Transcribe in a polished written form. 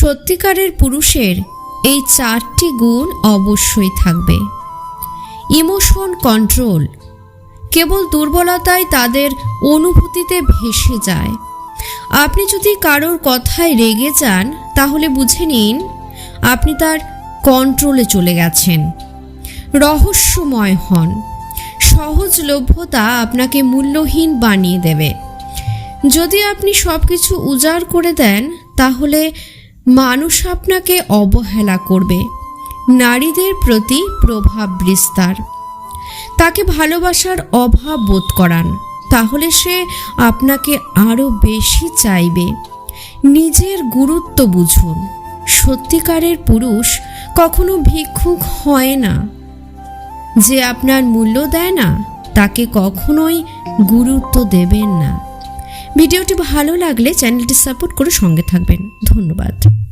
সত্যিকারের পুরুষের এই 4টি গুণ অবশ্যই থাকবে। Emotion control. কেবল দুর্বলতাই তাদের অনুভূতিতে ভেসে যায়। আপনি যদি কারোর কথায় রেগে যান তাহলে বুঝে নিন আপনি তার কন্ট্রোলে চলে গেছেন। রহস্যময় হন। সহজলভ্যতা আপনাকে মূল্যহীন বানিয়ে দেবে। যদি আপনি সব কিছু উজাড় করে দেন তাহলে মানুষ আপনাকে অবহেলা করবে। নারীদের প্রতি প্রভাব বিস্তার। তাকে ভালোবাসার অভাব বোধ করান, তাহলে সে আপনাকে আরও বেশি চাইবে। নিজের গুরুত্ব বুঝুন। সত্যিকারের পুরুষ কখনো ভিক্ষুক হয় না। যে আপনার মূল্য দেয় না তাকে কখনোই গুরুত্ব দেবেন না। ভিডিওটি ভালো লাগলে চ্যানেলটি সাপোর্ট করে সঙ্গে থাকবেন। ধন্যবাদ।